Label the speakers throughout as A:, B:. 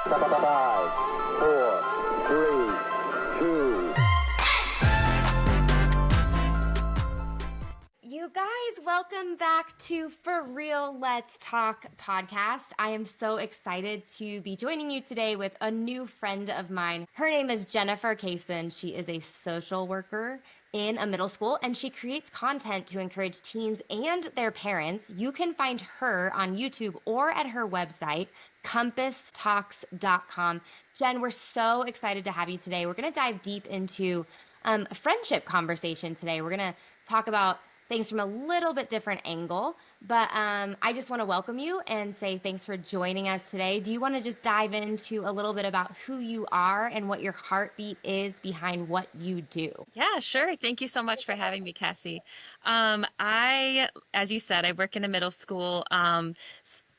A: Five, four, three, two.
B: You guys, welcome back to For Real Let's Talk podcast. I am so excited to be joining you today with a new friend of mine. Her name is Jennifer Kacin. She is a social worker in a middle school, and she creates content to encourage teens and their parents. You can find her on YouTube or at her website, compasstalks.com. Jen, we're so excited to have you today. We're going to dive deep into a friendship conversation today. We're going to talk about things from a little bit different angle, but I just want to welcome you and say thanks for joining us today. Do you want to just dive into a little bit about who you are and what your heartbeat is behind what you do?
C: Yeah, sure. Thank you so much for having me, Cassie. As you said, I work in a middle school.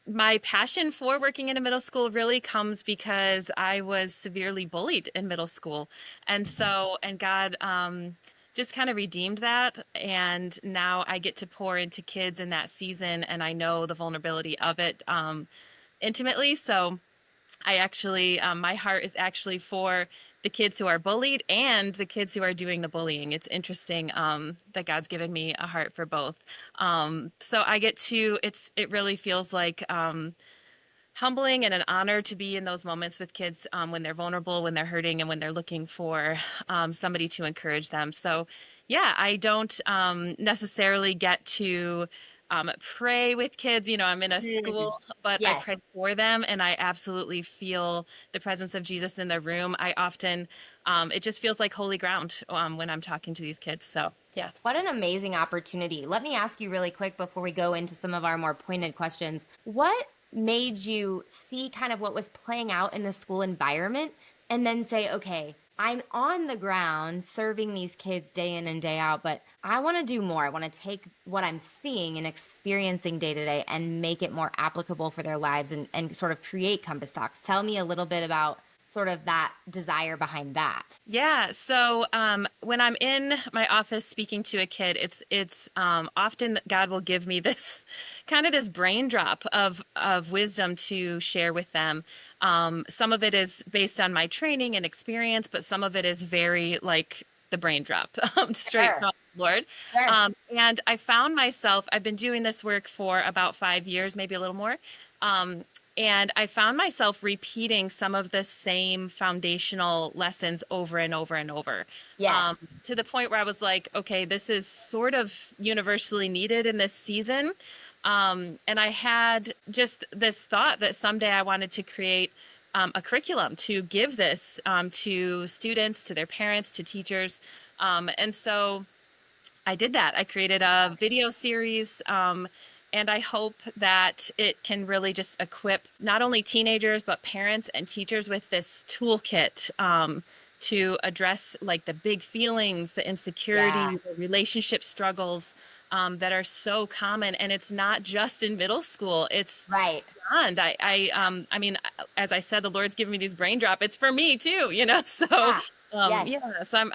C: My passion for working in a middle school really comes because I was severely bullied in middle school. And God, just kind of redeemed that. And now I get to pour into kids in that season, and I know the vulnerability of it intimately. So my heart is actually for the kids who are bullied and the kids who are doing the bullying. It's interesting that God's given me a heart for both. So I get to, it really feels like humbling and an honor to be in those moments with kids when they're vulnerable, when they're hurting, and when they're looking for somebody to encourage them. So yeah, I don't necessarily get to pray with kids. I'm in a school, but I
B: Yes.
C: pray for them, and I absolutely feel the presence of Jesus in the room. I often, it just feels like holy ground when I'm talking to these kids. So yeah.
B: What an amazing opportunity. Let me ask you really quick before we go into some of our more pointed questions. What made you see kind of what was playing out in the school environment and then say, okay, I'm on the ground serving these kids day in and day out, but I want to do more. I want to take what I'm seeing and experiencing day to day and make it more applicable for their lives and sort of create Compass Talks. Tell me a little bit about sort of that desire behind that.
C: Yeah. So when I'm in my office speaking to a kid, it's often that God will give me this kind of this brain drop of wisdom to share with them. Some of it is based on my training and experience, but some of it is very like the brain drop straight
B: Sure.
C: from the Lord.
B: Sure.
C: And I found myself, I've been doing this work for about 5 years, maybe a little more. And I found myself repeating some of the same foundational lessons over and over and over.
B: Yes.
C: To the point where I was like, okay, this is sort of universally needed in this season. And I had just this thought that someday I wanted to create a curriculum to give this to students, to their parents, to teachers. And so I did that. I created a video series. And I hope that it can really just equip not only teenagers, but parents and teachers with this toolkit to address like the big feelings, the insecurity, the relationship struggles that are so common. And it's not just in middle school. It's
B: Right.
C: beyond. I mean, as I said, the Lord's given me these brain drop. It's for me too, So
B: Yes.
C: yeah, so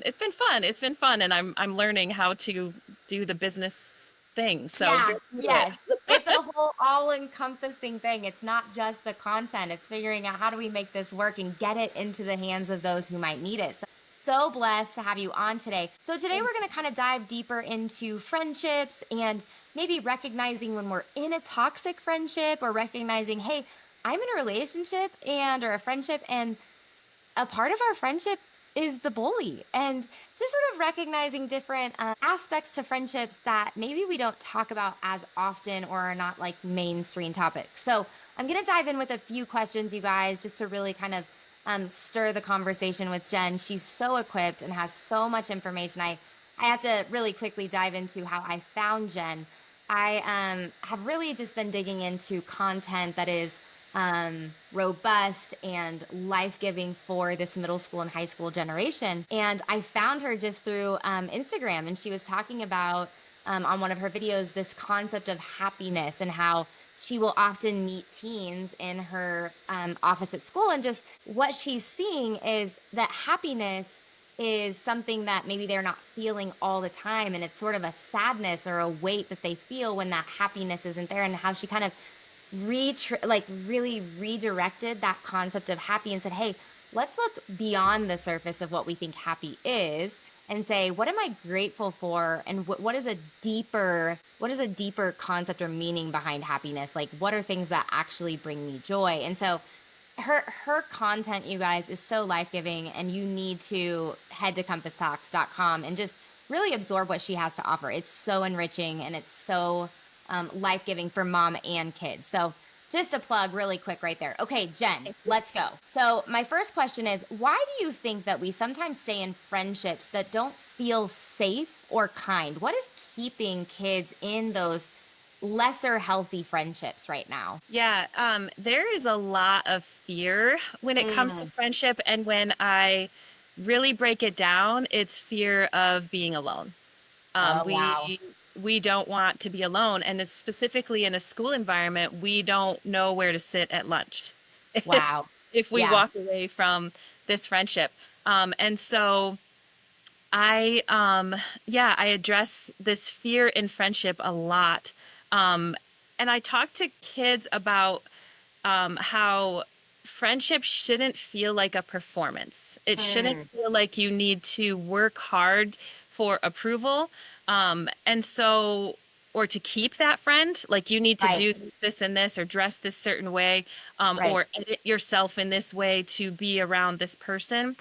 C: it's been fun. It's been fun. And I'm learning how to do the business thing. So
B: yes. It's a whole all-encompassing thing. It's not just the content. It's figuring out how do we make this work and get it into the hands of those who might need it. So blessed to have you on today. So today we're going to kind of dive deeper into friendships and maybe recognizing when we're in a toxic friendship or recognizing, hey, I'm in a relationship or a friendship, and a part of our friendship is the bully, and just sort of recognizing different aspects to friendships that maybe we don't talk about as often or are not like mainstream topics. So I'm going to dive in with a few questions, you guys, just to really kind of stir the conversation with Jen. She's so equipped and has so much information. I have to really quickly dive into how I found Jen. I have really just been digging into content that is robust and life-giving for this middle school and high school generation. And I found her just through Instagram, and she was talking about on one of her videos this concept of happiness and how she will often meet teens in her office at school, and just what she's seeing is that happiness is something that maybe they're not feeling all the time, and it's sort of a sadness or a weight that they feel when that happiness isn't there, and how she kind of really redirected that concept of happy and said, hey, let's look beyond the surface of what we think happy is and say, what am I grateful for? And what is a deeper concept or meaning behind happiness? Like, what are things that actually bring me joy? And so her content, you guys, is so life-giving, and you need to head to compasstalks.com and just really absorb what she has to offer. It's so enriching, and it's so life-giving for mom and kids. So just a plug really quick right there. Okay, Jen, let's go. So my first question is, why do you think that we sometimes stay in friendships that don't feel safe or kind? What is keeping kids in those lesser healthy friendships right now?
C: Yeah, there is a lot of fear when it comes to
B: Mm.
C: friendship, and when I really break it down, it's fear of being alone. Um,
B: Oh, wow.
C: we we don't want to be alone, and it's specifically in a school environment, we don't know where to sit at lunch if
B: Wow.
C: if we
B: Yeah.
C: walk away from this friendship. And so I address this fear in friendship a lot. Um, and I talk to kids about how friendship shouldn't feel like a performance. It shouldn't
B: Mm.
C: feel like you need to work hard for approval. And so, or to keep that friend, like you need to
B: Right.
C: do this and this, or dress this certain way,
B: Right.
C: or edit yourself in this way to be around this person.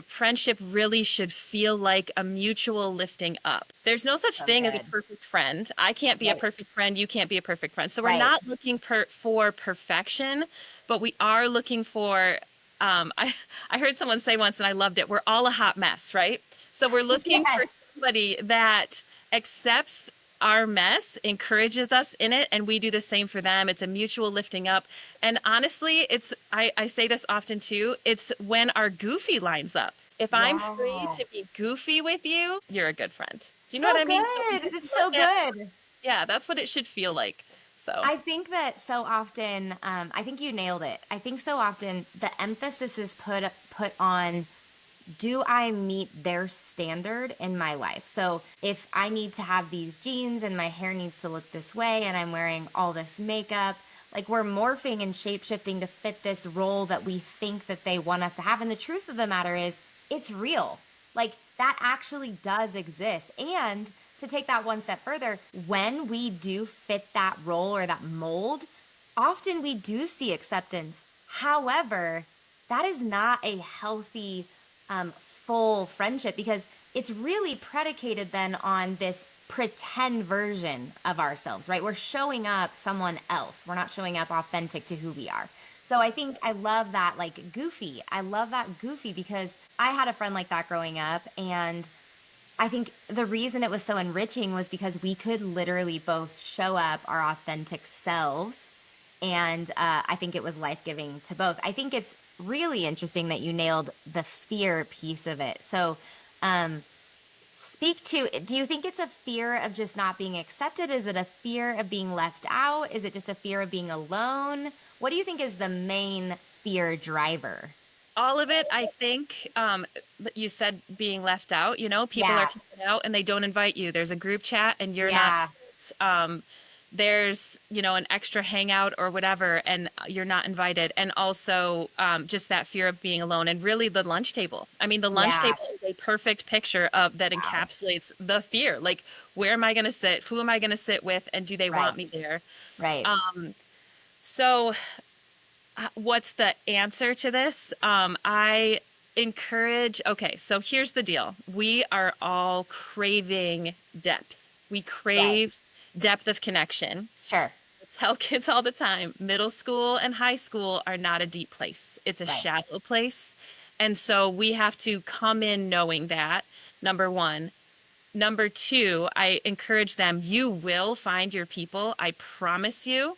C: Friendship really should feel like a mutual lifting up. There's no such
B: So
C: thing as a
B: good.
C: perfect friend. I can't be a
B: Right.
C: perfect friend. You can't be a perfect friend. So we're
B: Right.
C: not looking for perfection, but we are looking for. I heard someone say once, and I loved it. We're all a hot mess, right? So we're looking
B: Yes.
C: for somebody that accepts our mess, encourages us in it, and we do the same for them. It's a mutual lifting up. And honestly, I say this often too, it's when our goofy lines up. If I'm free
B: Yeah.
C: to be goofy with you, you're a good friend. Do you know what
B: So
C: I mean? So
B: good. It's so
C: yeah,
B: good.
C: yeah, that's what it should feel like. So
B: I think that so often, I think you nailed it. I think so often the emphasis is put on, do I meet their standard in my life? So if I need to have these jeans and my hair needs to look this way and I'm wearing all this makeup, like we're morphing and shape shifting to fit this role that we think that they want us to have. And the truth of the matter is, it's real. Like that actually does exist. And to take that one step further, when we do fit that role or that mold, often we do see acceptance. However, that is not a healthy full friendship, because it's really predicated then on this pretend version of ourselves, right? We're showing up someone else. We're not showing up authentic to who we are. So I think I love that, like goofy. I love that goofy because I had a friend like that growing up. And I think the reason it was so enriching was because we could literally both show up our authentic selves. And I think it was life giving to both. I think it's really interesting that you nailed the fear piece of it. So, um, speak to, do you think it's a fear of just not being accepted? Is it a fear of being left out? Is it just a fear of being alone? What do you think is the main fear driver?
C: all of it, I think, you said being left out, people are
B: Yeah.
C: coming out and they don't invite you. There's a group chat and you're not.
B: Yeah.
C: Um, there's, an extra hangout or whatever, and you're not invited. And also, just that fear of being alone, and really the lunch table. I mean, the lunch
B: Yeah.
C: table is a perfect picture of that
B: Wow.
C: encapsulates the fear. Like, where am I going to sit? Who am I going to sit with? And do they
B: Right.
C: want me there?
B: Right.
C: So what's the answer to this? I encourage, okay, so here's the deal. We are all craving depth. We
B: Right.
C: crave depth of connection.
B: Sure.
C: I tell kids all the time, middle school and high school are not a deep place. It's a
B: Right.
C: shallow place. And so we have to come in knowing that, number one. Number two, I encourage them, you will find your people. I promise you.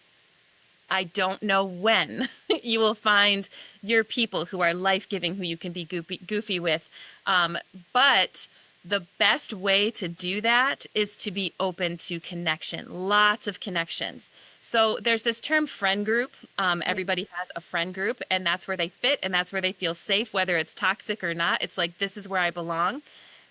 C: I don't know when you will find your people who are life giving, who you can be goofy with. But the best way to do that is to be open to connection, lots of connections. So there's this term friend group.
B: Mm.
C: Everybody has a friend group, and that's where they fit and that's where they feel safe, whether it's toxic or not. It's like, this is where I belong.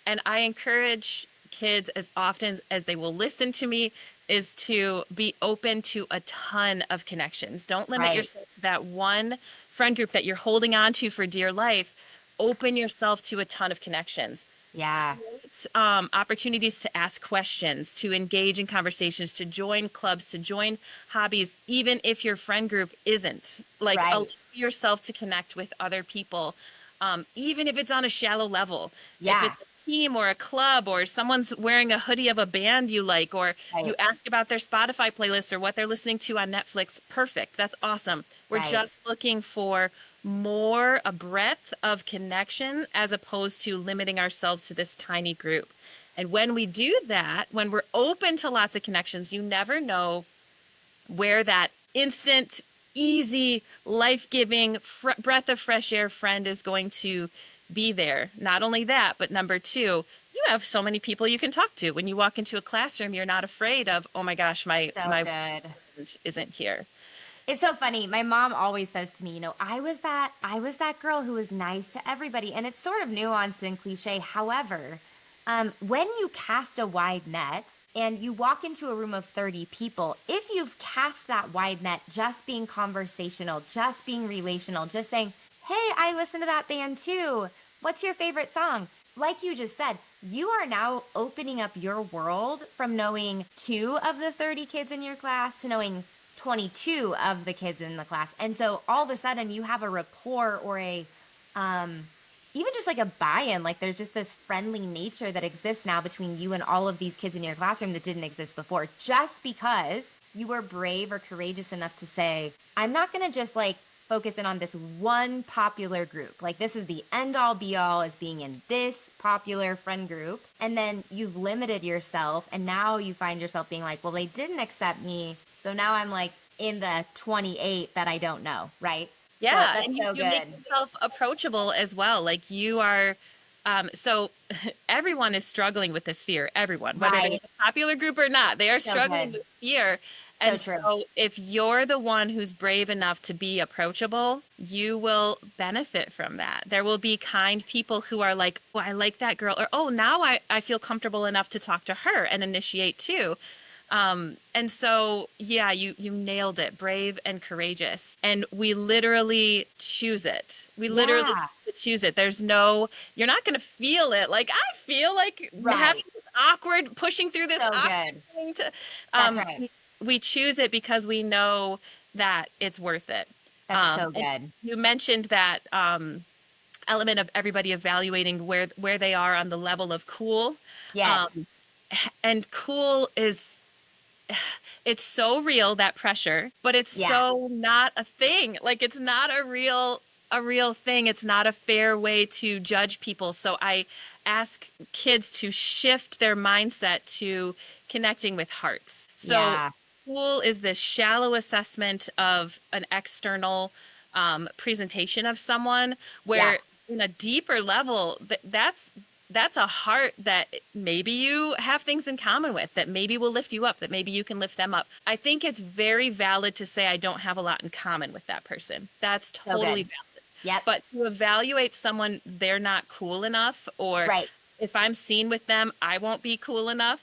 C: And I encourage kids as often as they will listen to me is to be open to a ton of connections. Don't limit
B: Right.
C: yourself to that one friend group that you're holding on to for dear life. Open yourself to a ton of connections.
B: Yeah.
C: Create opportunities to ask questions, to engage in conversations, to join clubs, to join hobbies, even if your friend group isn't. Like, allow
B: Right.
C: yourself to connect with other people, even if it's on a shallow level. If
B: Yeah.
C: it's a team or a club, or someone's wearing a hoodie of a band you like, or you
B: Right.
C: ask about their Spotify playlist or what they're listening to on Netflix, perfect. That's awesome. We're
B: Right.
C: just looking for more a breadth of connection as opposed to limiting ourselves to this tiny group. And when we do that, when we're open to lots of connections, you never know where that instant, easy, life-giving breath of fresh air friend is going to be there. Not only that, but number two, you have so many people you can talk to. When you walk into a classroom, you're not afraid of, oh my gosh,
B: So
C: my
B: good.
C: friend isn't here.
B: It's so funny. My mom always says to me, I was that girl who was nice to everybody. And it's sort of nuanced and cliche. However, when you cast a wide net and you walk into a room of 30 people, if you've cast that wide net, just being conversational, just being relational, just saying, hey, I listen to that band too. What's your favorite song? Like you just said, you are now opening up your world from knowing 2 of the 30 kids in your class to knowing 22 of the kids in the class. And so all of a sudden you have a rapport or a even just like a buy-in, like there's just this friendly nature that exists now between you and all of these kids in your classroom that didn't exist before, just because you were brave or courageous enough to say, I'm not going to just like focus in on this one popular group. Like this is the end all be all as being in this popular friend group. And then you've limited yourself and now you find yourself being like, well, they didn't accept me. So now I'm like in the 28 that I don't know, right? So
C: Yeah,
B: that's
C: and
B: so
C: you make
B: good.
C: yourself approachable as well. Like you are, so everyone is struggling with this fear. Everyone, whether they're in
B: Right.
C: a popular group or not, they are
B: So
C: struggling
B: good.
C: with fear.
B: So
C: And
B: true.
C: so if you're the one who's brave enough to be approachable, you will benefit from that. There will be kind people who are like, oh, I like that girl, or oh, now I feel comfortable enough to talk to her and initiate too. And so, yeah, you nailed it. Brave and courageous. And we literally choose it. We literally
B: Yeah.
C: choose it. There's no, you're not going to feel it. Like I feel like having
B: Right.
C: this awkward, pushing through this
B: So
C: awkward
B: good.
C: thing to,
B: That's right.
C: we choose it because we know that it's worth it.
B: That's so
C: And
B: good.
C: you mentioned that, element of everybody evaluating where they are on the level of cool.
B: Yes.
C: Um, and cool is, it's so real, that pressure, but it's
B: Yeah.
C: so not a thing. Like it's not a real thing. It's not a fair way to judge people. So I ask kids to shift their mindset to connecting with hearts. So
B: Yeah.
C: school is this shallow assessment of an external presentation of someone,
B: Yeah.
C: where in a deeper level, that's a heart that maybe you have things in common with, that maybe will lift you up, that maybe you can lift them up. I think it's very valid to say I don't have a lot in common with that person. That's
B: So
C: totally
B: good.
C: valid.
B: Yep.
C: But to evaluate someone, they're not cool enough, or
B: Right.
C: if I'm seen with them, I won't be cool enough.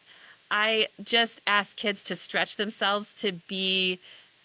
C: I just ask kids to stretch themselves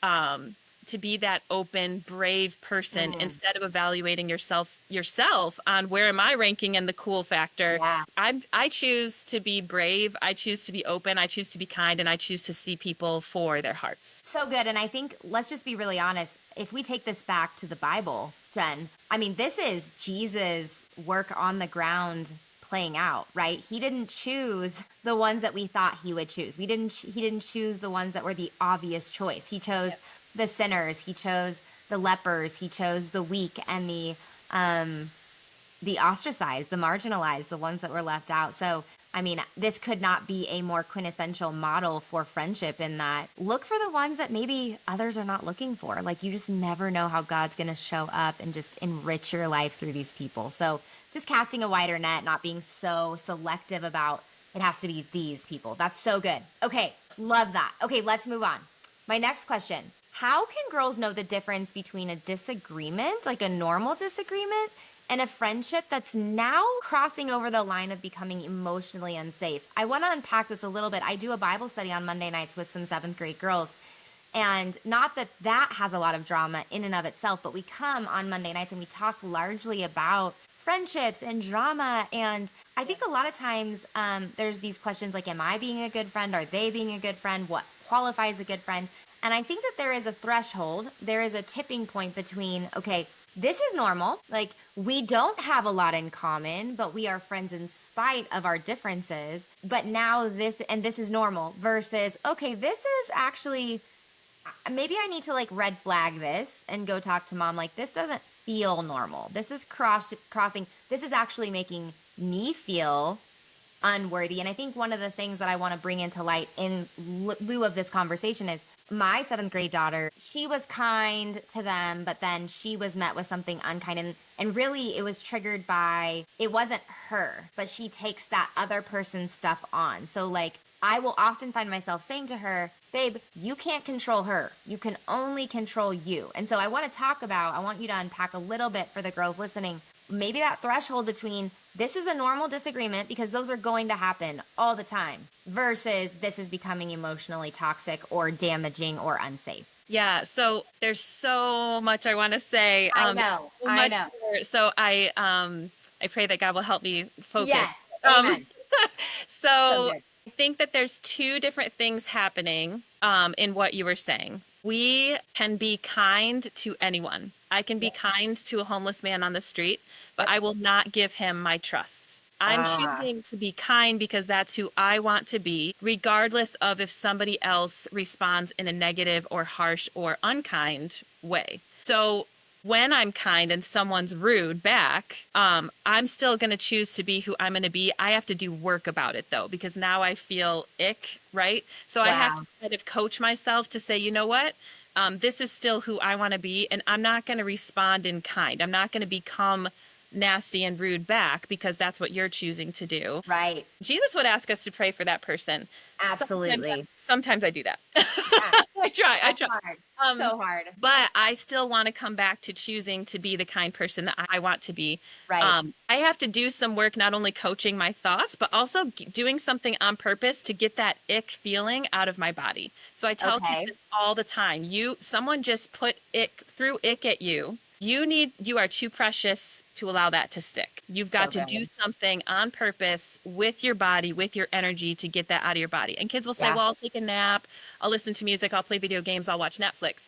C: um, to be that open, brave person
B: Mm.
C: instead of evaluating yourself on where am I ranking in the cool factor.
B: Yeah.
C: I choose to be brave, I choose to be open, I choose to be kind, and I choose to see people for their hearts.
B: So good. And I think let's just be really honest. If we take this back to the Bible, Jen, I mean, this is Jesus' work on the ground playing out, right? He didn't choose the ones that we thought he would choose. He didn't choose the ones that were the obvious choice. He chose the sinners, he chose the lepers, he chose the weak and the ostracized, the marginalized, the ones that were left out. So, I mean, this could not be a more quintessential model for friendship in that look for the ones that maybe others are not looking for. Like, you just never know how God's going to show up and just enrich your life through these people. So, just casting a wider net, not being so selective about it has to be these people. That's so good. Okay, love that. Okay, let's move on. My next question. How can girls know the difference between a disagreement, like a normal disagreement, and a friendship that's now crossing over the line of becoming emotionally unsafe? I want to unpack this a little bit. I do a Bible study on Monday nights with some seventh grade girls. And not that that has a lot of drama in and of itself, but we come on Monday nights and we talk largely about friendships and drama. And I think a lot of times there's these questions like, am I being a good friend? Are they being a good friend? What qualifies a good friend? And I think that there is a threshold, there is a tipping point between, okay, this is normal. Like, we don't have a lot in common, but we are friends in spite of our differences. But now this is normal versus, okay, this is actually, maybe I need to like red flag this and go talk to mom. Like, this doesn't feel normal. This is crossing. This is actually making me feel unworthy. And I think one of the things that I want to bring into light in lieu of this conversation is my seventh grade daughter. She was kind to them, but then she was met with something unkind. And really, it was triggered by, it wasn't her, but she takes that other person's stuff on. So, like, I will often find myself saying to her, babe, you can't control her. You can only control you. And so I want you to unpack a little bit for the girls listening, maybe that threshold between this is a normal disagreement because those are going to happen all the time versus this is becoming emotionally toxic or damaging or unsafe.
C: Yeah, so there's so much I want to say.
B: I know.
C: So
B: I
C: much
B: know.
C: more. So I pray that God will help me focus.
B: Yes.
C: Um,
B: Amen. So
C: so
B: good.
C: I think that there's two different things happening in what you were saying. We can be kind to anyone. I can be kind to a homeless man on the street, but I will not give him my trust. I'm choosing to be kind because that's who I want to be, regardless of if somebody else responds in a negative or harsh or unkind way. So when I'm kind and someone's rude back, I'm still going to choose to be who I'm going to be. I have to do work about it though, because now I feel ick, right? So I have to kind of coach myself to say, you know what? This is still who I want to be, and I'm not going to respond in kind. I'm not going to become nasty and rude back because that's what you're choosing to do.
B: Right.
C: Jesus would ask us to pray for that person.
B: Absolutely.
C: Sometimes I do that.
B: Yeah.
C: I try.
B: That's hard. So hard.
C: But I still want to come back to choosing to be the kind person that I want to be.
B: Right.
C: I have to do some work, not only coaching my thoughts, but also doing something on purpose to get that ick feeling out of my body. So I tell kids this all the time. Someone just put threw ick at you. You are too precious to allow that to stick. You've got to do something on purpose with your body, with your energy to get that out of your body. And kids will say, well, I'll take a nap, I'll listen to music, I'll play video games, I'll watch Netflix.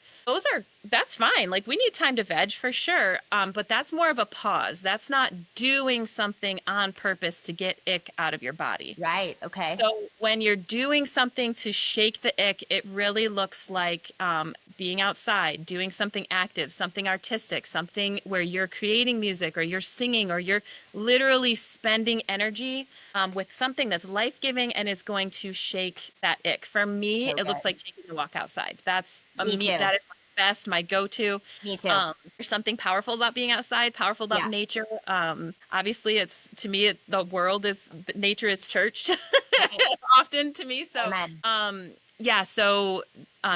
C: That's fine. Like, we need time to veg for sure. But that's more of a pause. That's not doing something on purpose to get ick out of your body.
B: Right. Okay.
C: So when you're doing something to shake the ick, it really looks like being outside, doing something active, something artistic, something where you're creating music or you're singing or you're literally spending energy with something that's life-giving and is going to shake that ick. For me, it looks like taking a walk outside. That's that is my best, my go-to.
B: Me too.
C: There's something powerful about being outside, powerful about nature. Obviously, nature is church often to me. So, so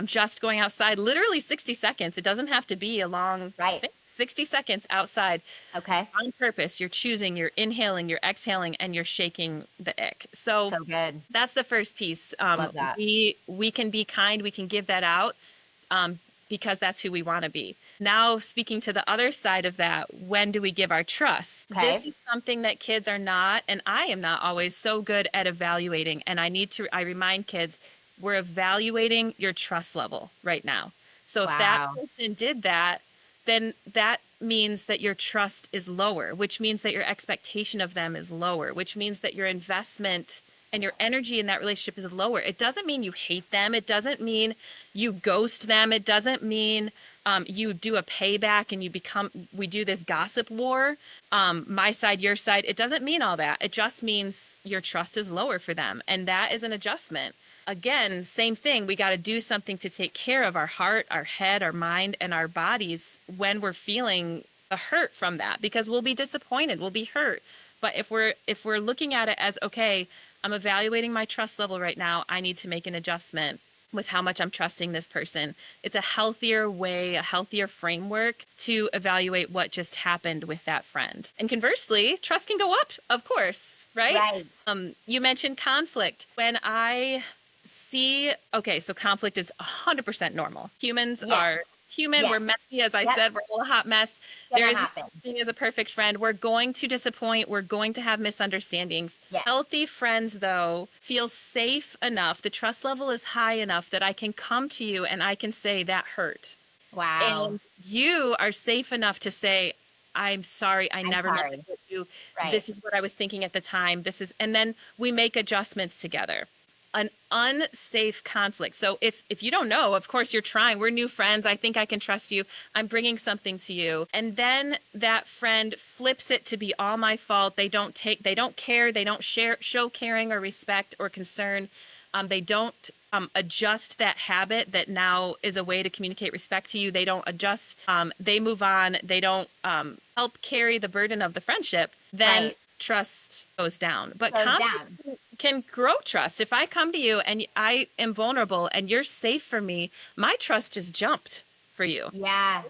C: just going outside, literally 60 seconds. It doesn't have to be a long thing. 60 seconds outside.
B: Okay.
C: On purpose. You're choosing, you're inhaling, you're exhaling, and you're shaking the ick. So
B: good.
C: That's the first piece.
B: Love that.
C: We can be kind. We can give that out. Because that's who we want to be. Now, speaking to the other side of that, when do we give our trust? Okay. This is something that kids are not, and I am not always so good at evaluating. And I remind kids, we're evaluating your trust level right now. So if that person did that, then that means that your trust is lower, which means that your expectation of them is lower, which means that your investment and your energy in that relationship is lower. It doesn't mean you hate them. It doesn't mean you ghost them. It doesn't mean you do a payback and we do this gossip war, my side, your side. It doesn't mean all that. It just means your trust is lower for them. And that is an adjustment. Again, same thing. We got to do something to take care of our heart, our head, our mind, and our bodies when we're feeling the hurt from that, because we'll be disappointed. We'll be hurt. But if we're looking at it as, okay, I'm evaluating my trust level right now, I need to make an adjustment. with how much I'm trusting this person. It's a healthier way, a healthier framework to evaluate what just happened with that friend. And conversely, trust can go up, of course, right?
B: Right.
C: You mentioned conflict. When I see, okay, so conflict is 100% normal. Humans
B: Yes.
C: are human. We're
B: Yes.
C: messy, as I
B: Yep.
C: said, we're all a hot mess. There
B: Gonna
C: is no
B: happen.
C: such thing as a perfect friend. We're going to disappoint. We're going to have misunderstandings.
B: Yes.
C: Healthy friends, though, feel safe enough. The trust level is high enough that I can come to you and I can say that hurt.
B: Wow.
C: And you are safe enough to say, I'm sorry, I
B: I'm
C: never meant to
B: sorry.
C: hurt you.
B: Right.
C: This is what I was thinking at the time. And then we make adjustments together. An unsafe conflict. So if you don't know, of course you're trying. We're new friends. I think I can trust you. I'm bringing something to you. And then that friend flips it to be all my fault. They don't care. They don't show caring or respect or concern. They don't adjust that habit that now is a way to communicate respect to you. They don't adjust. They move on. They don't help carry the burden of the friendship. Then
B: Right.
C: trust goes down. But
B: Goes
C: conflict
B: down.
C: can grow trust. If I come to you and I am vulnerable and you're safe for me, my trust just jumped for you.
B: Yeah.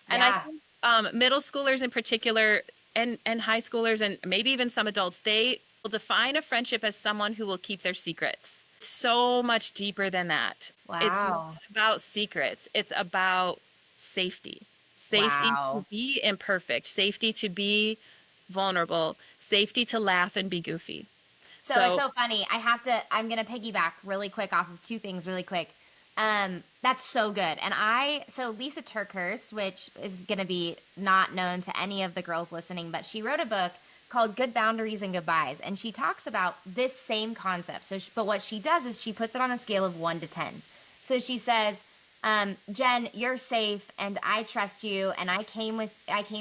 C: And I
B: Yeah.
C: think middle schoolers in particular, and high schoolers, and maybe even some adults, they will define a friendship as someone who will keep their secrets. So much deeper than that. It's not
B: Wow.
C: about secrets. It's about safety. Safety to
B: Wow.
C: be imperfect, safety to be vulnerable, safety to laugh and be goofy.
B: So it's
C: So
B: so funny. I'm gonna piggyback really quick off of two things really quick. That's so good. So Lisa Turkhurst, which is gonna be not known to any of the girls listening, but she wrote a book called Good Boundaries and Goodbyes, and she talks about this same concept. But what she does is she puts it on a scale of 1 to 10. So she says, Jen, you're safe and I trust you. And I came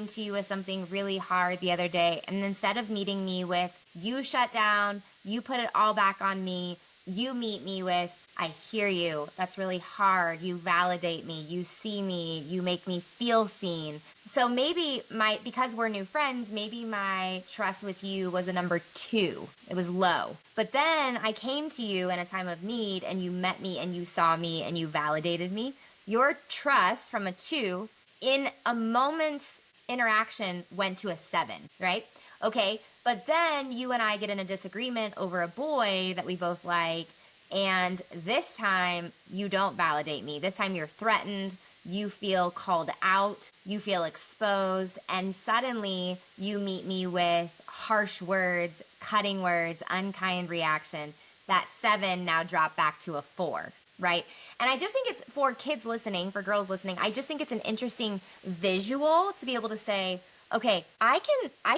B: to you with something really hard the other day. And instead of meeting me with, you shut down, you put it all back on me, you meet me with, I hear you. That's really hard. You validate me. You see me. You make me feel seen. So maybe because we're new friends, maybe my trust with you was a number 2. It was low. But then I came to you in a time of need and you met me and you saw me and you validated me. Your trust from a 2 in a moment's interaction went to a 7, right? Okay. But then you and I get in a disagreement over a boy that we both like. And this time you don't validate me. This time you're threatened. You feel called out. You feel exposed. And suddenly you meet me with harsh words, cutting words, unkind reaction. That 7 now dropped back to a 4. Right. And I just think it's for kids listening, for girls listening, I just think it's an interesting visual to be able to say, okay, I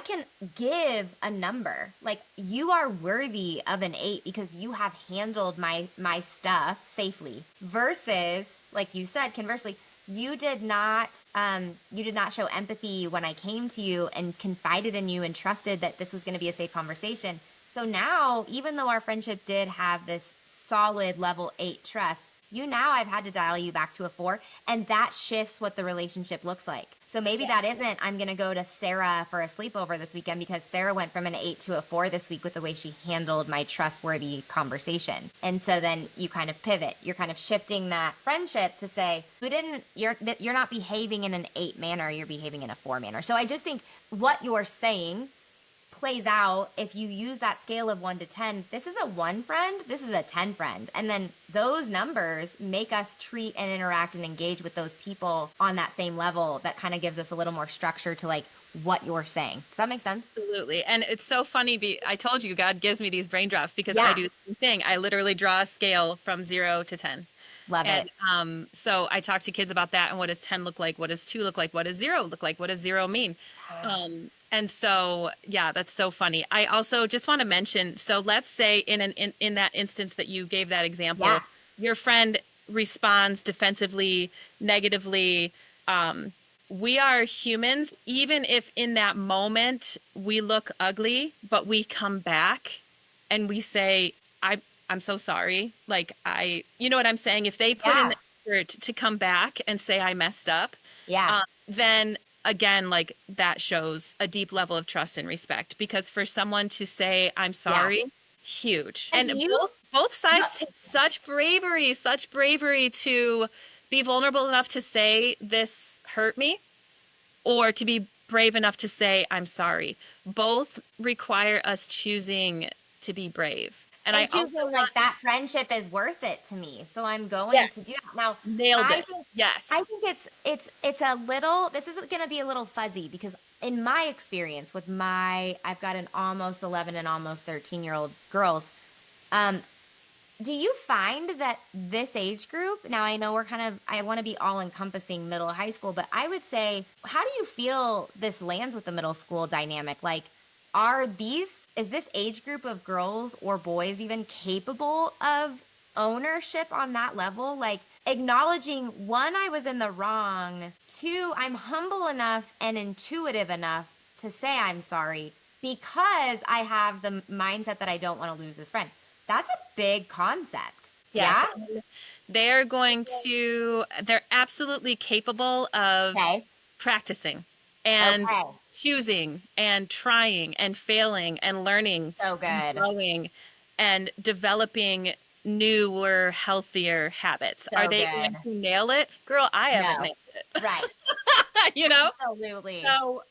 B: can give a number. Like, you are worthy of an 8 because you have handled my stuff safely. Versus, like you said, conversely, you did not show empathy when I came to you and confided in you and trusted that this was going to be a safe conversation. So now, even though our friendship did have this solid level 8 trust, I've had to dial you back to a 4, and that shifts what the relationship looks like. So maybe that isn't, I'm going to go to Sarah for a sleepover this weekend because Sarah went from an 8 to a 4 this week with the way she handled my trustworthy conversation. And so then you kind of pivot. You're kind of shifting that friendship to say, you're not behaving in an 8 manner, you're behaving in a 4 manner. So I just think what you're saying plays out if you use that scale of 1 to 10. This is a 1 friend, this is a 10 friend. And then those numbers make us treat and interact and engage with those people on that same level. That kind of gives us a little more structure to like what you're saying. Does that make sense?
C: absolutely. And it's so funny. I told you God gives me these brain drops because I
B: Yeah.
C: do the same thing. I literally draw a scale from 0 to 10.
B: Love
C: And
B: it.
C: so I talk to kids about that and what does 10 look like? What does 2 look like? What does 0 look like? What does 0 mean? And so, yeah, that's so funny. I also just want to mention, so let's say in that instance that you gave that example,
B: Yeah.
C: your friend responds defensively, negatively. We are humans, even if in that moment we look ugly, but we come back and we say, I'm so sorry. Like you know what I'm saying? If they put in
B: Yeah.
C: the effort to come back and say I messed up,
B: Yeah.
C: then again, like that shows a deep level of trust and respect because for someone to say I'm sorry, huge.
B: And
C: both sides take such bravery to be vulnerable enough to say this hurt me, or to be brave enough to say I'm sorry. Both require us choosing to be brave. And I
B: And
C: also
B: choosing like
C: want,
B: that friendship is worth it to me, so I'm going to do
C: yes,
B: that. Now,
C: nailed
B: I
C: it.
B: think I
C: Yes.
B: think it's a little, this is going to be a little fuzzy because in my experience with I've got an almost 11 and almost 13-year-old girls. Um do you find that this age group, now I know I want to be all encompassing middle high school, but I would say, how do you feel this lands with the middle school dynamic? Like, is this age group of girls or boys even capable of ownership on that level? Like, acknowledging one, I was in the wrong, two, I'm humble enough and intuitive enough to say I'm sorry because I have the mindset that I don't want to lose this friend. That's a big concept.
C: Yes.
B: Yeah?
C: And they're absolutely capable of
B: Okay.
C: practicing and
B: Okay.
C: choosing and trying and failing and learning
B: So
C: and
B: good.
C: growing and developing newer, healthier habits. Are
B: So
C: they
B: good.
C: going to nail it? Girl, I haven't
B: No.
C: nailed it.
B: Right.
C: You know?
B: Absolutely.
C: So,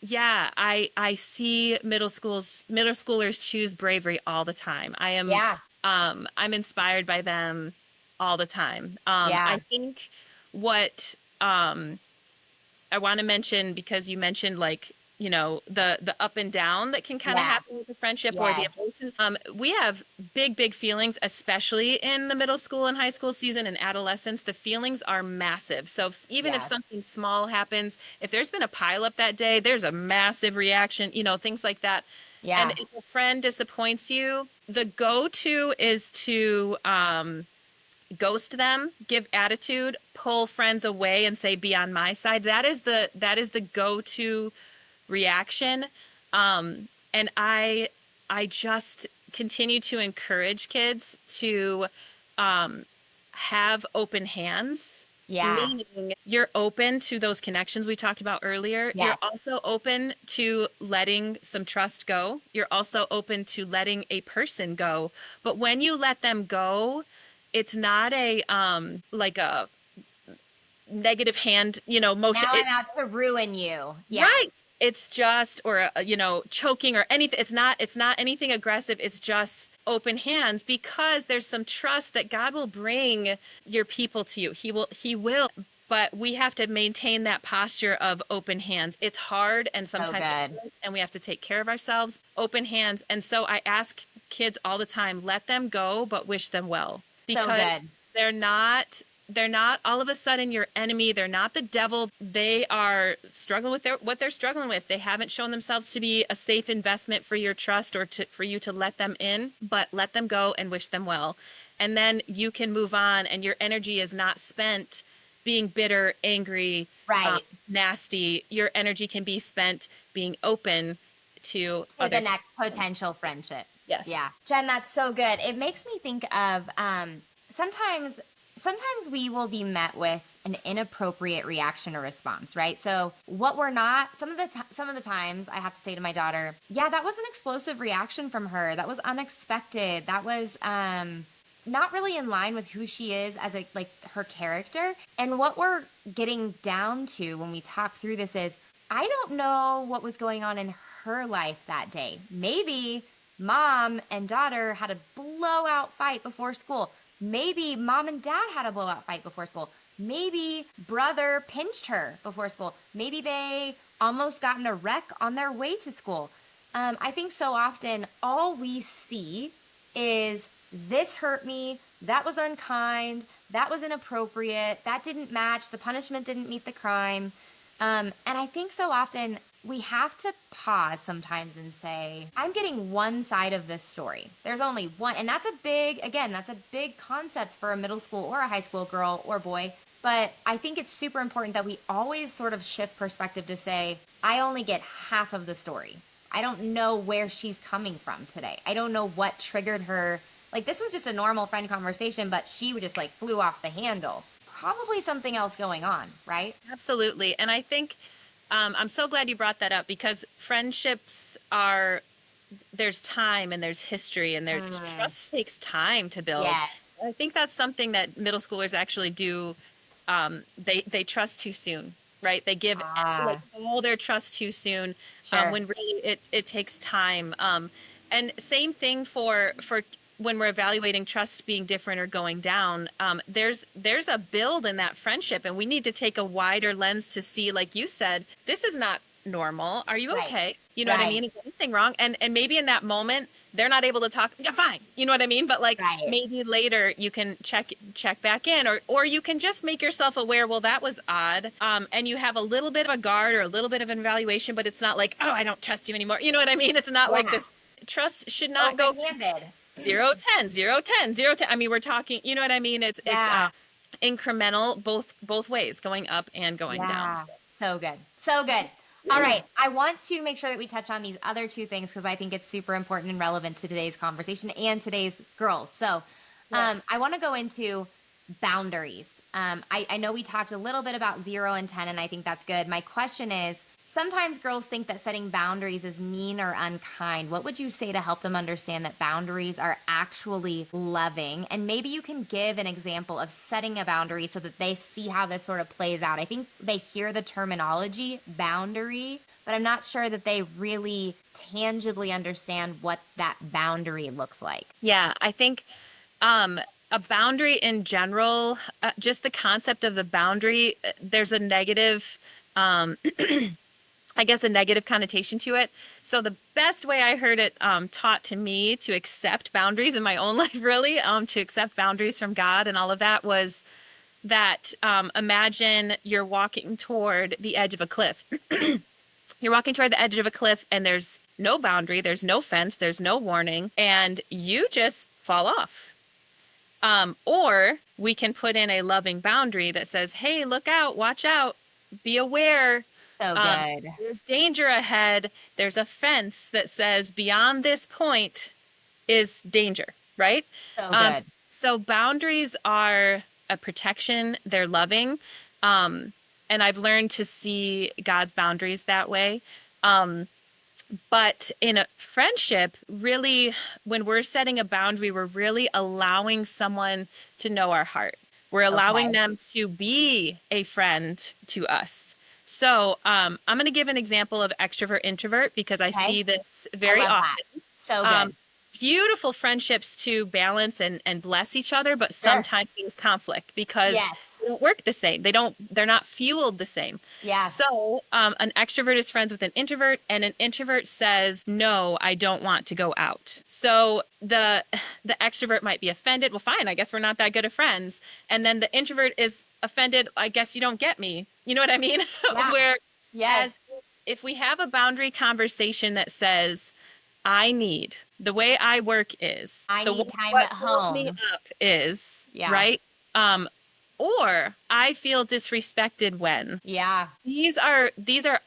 C: yeah, I see middle schoolers choose bravery all the time.
B: Yeah.
C: I'm inspired by them all the time.
B: Yeah.
C: I think what I want to mention, because you mentioned, like, the up and down that can kind of
B: Yeah.
C: happen with the friendship or the
B: Yes.
C: emotion. We have big feelings, especially in the middle school and high school season and adolescence. The feelings are massive. So even if
B: Yes.
C: something small happens, if there's been a pileup that day, there's a massive reaction, things like that. And
B: Yeah.
C: if a friend disappoints you, the go-to is to ghost them, give attitude, pull friends away and say be on my side. That is the go-to reaction. And I just continue to encourage kids to have open hands,
B: Yeah.
C: meaning you're open to those connections we talked about earlier. You're
B: Yes.
C: also open to letting some trust go. You're also open to letting a person go. But when you let them go, it's not a like a negative hand, motion.
B: Now I'm out to ruin you. Yeah.
C: Right. It's just, or choking or anything. It's not anything aggressive. It's just open hands, because there's some trust that God will bring your people to you. He will, but we have to maintain that posture of open hands. It's hard, and
B: So
C: sometimes it
B: good.
C: hurts, and we have to take care of ourselves. Open hands. And so I ask kids all the time, let them go, but wish them well,
B: So
C: because
B: good.
C: they're not all of a sudden your enemy. They're not the devil. They are struggling with what they're struggling with. They haven't shown themselves to be a safe investment for your trust, or for you to let them in, but let them go and wish them well. And then you can move on, and your energy is not spent being bitter, angry,
B: Right.
C: nasty. Your energy can be spent being open to
B: To the
C: other.
B: next potential friendship.
C: Yes.
B: Yeah. Jen, that's so good. It makes me think of sometimes sometimes we will be met with an inappropriate reaction or response, right? So what we're not some of the times I have to say to my daughter, yeah, that was an explosive reaction from her. That was unexpected. That was not really in line with who she is as a like her character. And what we're getting down to when we talk through this is I don't know what was going on in her life that day. Maybe mom and daughter had a blowout fight before school. Maybe mom and dad had a blowout fight before school. Maybe brother pinched her before school. Maybe they almost got in a wreck on their way to school. I think so often all we see is this hurt me, that was unkind, that was inappropriate, that didn't match, the punishment didn't meet the crime. And I think so often we have to pause sometimes and say, I'm getting one side of this story. There's only one. And that's a big concept for a middle school or a high school girl or boy. But I think it's super important that we always sort of shift perspective to say, I only get half of the story. I don't know where she's coming from today. I don't know what triggered her. Like, this was just a normal friend conversation, but she just like flew off the handle. Probably something else going on, right?
C: Absolutely. And I think I'm so glad you brought that up, because friendships are there's time and there's history and there's
B: Mm,
C: trust takes time to build.
B: yes.
C: I think that's something that middle schoolers actually do. They trust too soon, right? They give like
B: Ah,
C: all their trust too soon,
B: sure.
C: when really it takes time. And same thing for when we're evaluating trust being different or going down. There's a build in that friendship, and we need to take a wider lens to see, like you said, this is not normal. Are you
B: Right.
C: okay? You know what I
B: Right.
C: mean? Is anything wrong? And maybe in that moment they're not able to talk. Yeah, fine. You know what I mean? But like
B: Right.
C: maybe later you can check back in, or you can just make yourself aware. Well, that was odd. And you have a little bit of a guard or a little bit of an evaluation, but it's not like, oh, I don't trust you anymore. You know what I mean? It's not like
B: Yeah.
C: this. Trust should not go
B: Open-handed.
C: 0 10 0 10 0 10. I mean, we're talking. You know what I mean? It's
B: Yeah.
C: incremental, both ways, going up and going down.
B: Yeah. So good. So good. All right. I want to make sure that we touch on these other two things because I think it's super important and relevant to today's conversation and today's girls. So,
C: Yeah.
B: I want to go into boundaries. I know we talked a little bit about 0 and 10, and I think that's good. My question is, sometimes girls think that setting boundaries is mean or unkind. What would you say to help them understand that boundaries are actually loving? And maybe you can give an example of setting a boundary so that they see how this sort of plays out. I think they hear the terminology boundary, but I'm not sure that they really tangibly understand what that boundary looks like.
C: Yeah, I think um, a boundary in general, just the concept of the boundary, there's a negative, um, I guess, a negative connotation to it. So the best way I heard it taught to me to accept boundaries in my own life, really, to accept boundaries from God and all of that, was that imagine you're walking toward the edge of a cliff. You're walking toward the edge of a cliff and there's no boundary, there's no fence, there's no warning, and you just fall off. Or we can put in a loving boundary that says, hey, look out, watch out, be aware.
B: So good.
C: There's danger ahead. There's a fence that says beyond this point is danger, right?
B: So
C: Um,
B: good.
C: so boundaries are a protection, they're loving. Um, and I've learned to see God's boundaries that way. Um, but in a friendship, really, when we're setting a boundary, we're really allowing someone to know our heart. We're allowing
B: Okay.
C: them to be a friend to us. So I'm going to give an example of extrovert introvert because I
B: Okay.
C: see this
B: I
C: very
B: love that.
C: often.
B: So
C: Um,
B: good.
C: Beautiful friendships to balance and bless each other, but
B: Sure.
C: sometimes with conflict because
B: Yes.
C: they don't work the same. They're not fueled the same.
B: Yeah.
C: So, an extrovert is friends with an introvert, and an introvert says, "No, I don't want to go out." So the extrovert might be offended. Well, fine, I guess we're not that good of friends. And then the introvert is offended. I guess you don't get me. You know what I mean?
B: Yeah. Yes.
C: Whereas if we have a boundary conversation that says, I need the way I work is
B: I
C: the
B: need time
C: what
B: at
C: fills me
B: home.
C: up is
B: Yeah.
C: right. Or I feel disrespected when
B: Yeah.
C: these are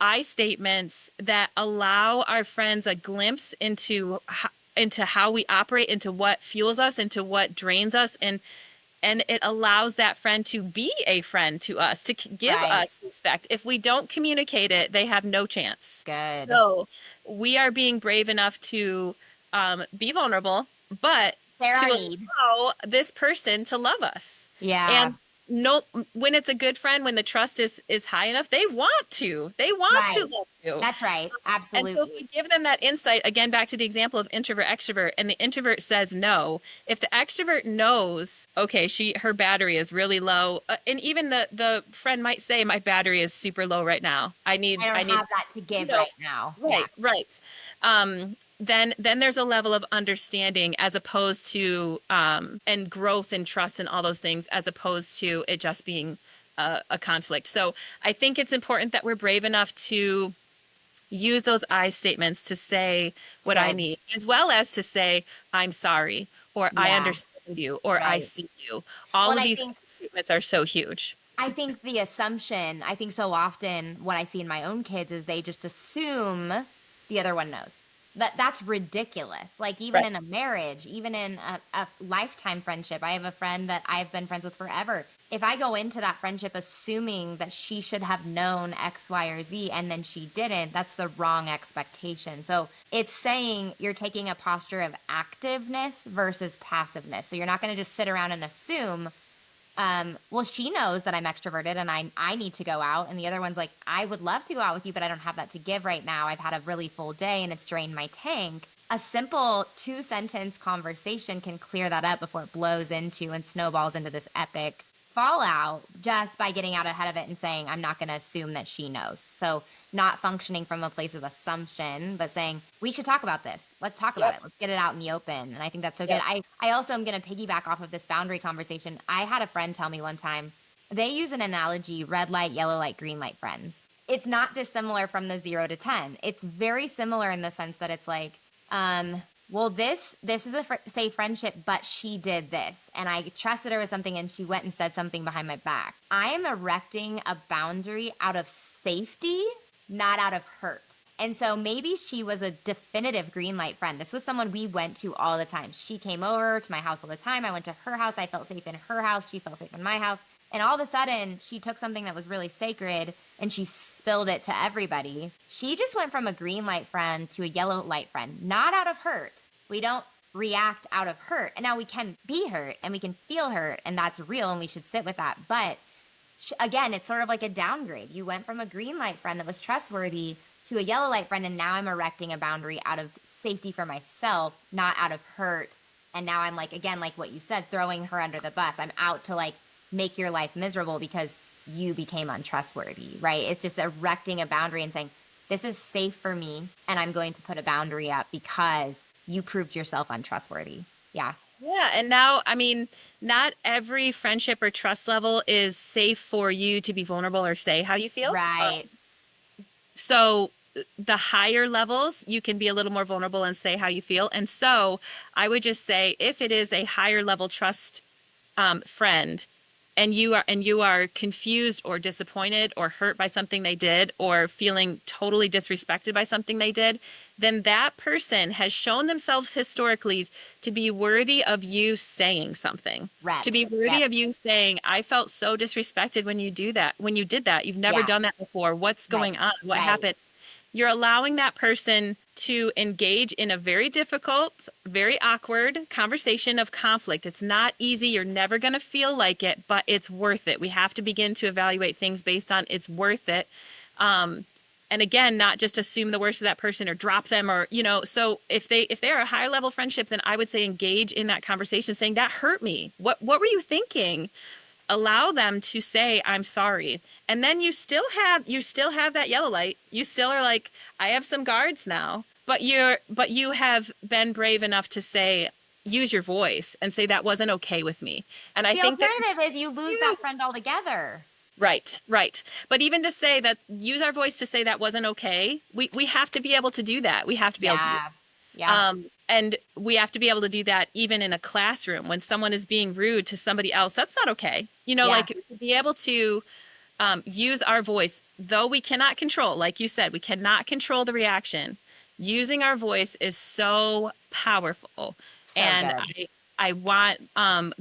C: I statements that allow our friends a glimpse into how we operate, into what fuels us, into what drains us, and it allows that friend to be a friend to us, to give
B: Right.
C: us respect. If we don't communicate it, they have no chance.
B: Good.
C: So we are being brave enough to be vulnerable, but
B: Share
C: to
B: our need.
C: allow this person to love us.
B: Yeah.
C: And no, when it's a good friend, when the trust is high enough, they want to
B: Right.
C: love you.
B: That's right.
C: And so if we
B: Absolutely.
C: give them that insight, again, back to the example of introvert extrovert, and the introvert says no, if the extrovert knows, okay, her battery is really low, and even the friend might say, my battery is super low right now. I
B: I
C: need
B: don't have that to
C: you
B: give
C: know,
B: right now. Yeah.
C: right. Then there's a level of understanding as opposed to and growth and trust and all those things, as opposed to it just being a conflict. So I think it's important that we're brave enough to use those I statements to say what I
B: Good.
C: need, as well as to say, I'm sorry, or I
B: Yeah.
C: understand you, or I
B: Right.
C: see you.
B: Well,
C: All
B: and
C: of these statements are so huge.
B: I think the assumption, I think so often what I see in my own kids is they just assume the other one knows. that's ridiculous. Like even
C: Right.
B: in a marriage, even in a lifetime friendship, I have a friend that I've been friends with forever. If I go into that friendship assuming that she should have known X, Y, or Z, and then she didn't, that's the wrong expectation. So it's saying you're taking a posture of activeness versus passiveness. So you're not going to just sit around and assume, well, she knows that I'm extroverted and I need to go out. And the other one's like, I would love to go out with you, but I don't have that to give right now. I've had a really full day and it's drained my tank. A simple 2 sentence conversation can clear that up before it blows into and snowballs into this epic fallout, just by getting out ahead of it and saying, I'm not going to assume that she knows. So not functioning from a place of assumption, but saying, we should talk about this. Let's talk about
C: Yep.
B: it. Let's get it out in the open. And I think that's so good.
C: Yep.
B: I also am going to piggyback off of this boundary conversation. I had a friend tell me one time, they use an analogy, red light, yellow light, green light friends. It's not dissimilar from the 0 to 10. It's very similar in the sense that it's like, well, this is a say friendship, but she did this, and I trusted her with something, and she went and said something behind my back. I am erecting a boundary out of safety, not out of hurt. And so maybe she was a definitive green light friend. This was someone we went to all the time. She came over to my house all the time. I went to her house. I felt safe in her house. She felt safe in my house. And all of a sudden, she took something that was really sacred and she spilled it to everybody. She just went from a green light friend to a yellow light friend, not out of hurt. We don't react out of hurt. And now we can be hurt and we can feel hurt, and that's real, and we should sit with that. But again, it's sort of like a downgrade. You went from a green light friend that was trustworthy to a yellow light friend, and now I'm erecting a boundary out of safety for myself, not out of hurt. And now I'm like, again, like what you said, throwing her under the bus. I'm out to like make your life miserable because you became untrustworthy, right? It's just erecting a boundary and saying, this is safe for me, and I'm going to put a boundary up because you proved yourself untrustworthy. Yeah.
C: Yeah. And now, I mean, not every friendship or trust level is safe for you to be vulnerable or say how you feel.
B: Right.
C: So the higher levels, you can be a little more vulnerable and say how you feel. And so I would just say, if it is a higher level trust friend, and you are confused or disappointed or hurt by something they did, or feeling totally disrespected by something they did, then that person has shown themselves historically to be worthy of you saying something. To be
B: Reps.
C: worthy
B: Yep.
C: of you saying, I felt so disrespected when you did that. You've never
B: Yeah.
C: done that before. What's
B: Right.
C: going on? What
B: Right.
C: happened? You're allowing that person to engage in a very difficult, very awkward conversation of conflict. It's not easy. You're never going to feel like it, but it's worth it. We have to begin to evaluate things based on it's worth it. And again, not just assume the worst of that person or drop them, or, so if they're a high level friendship, then I would say engage in that conversation saying, that hurt me. What were you thinking? Allow them to say, I'm sorry. And then you still have that yellow light. You still are like, I have some guards now, but you have been brave enough to say, use your voice and say, that wasn't okay with me. And I
B: The
C: think that
B: alternative is you lose that friend altogether.
C: right. But even to say that, use our voice to say that wasn't okay. We have to be able to do that. We have to be able to do
B: Yeah. Yeah.
C: and we have to be able to do that even in a classroom when someone is being rude to somebody else. That's not okay.
B: Yeah.
C: Like, to be able to use our voice, though we cannot control, like you said, we cannot control the reaction. Using our voice is so powerful.
B: So
C: And
B: good.
C: I want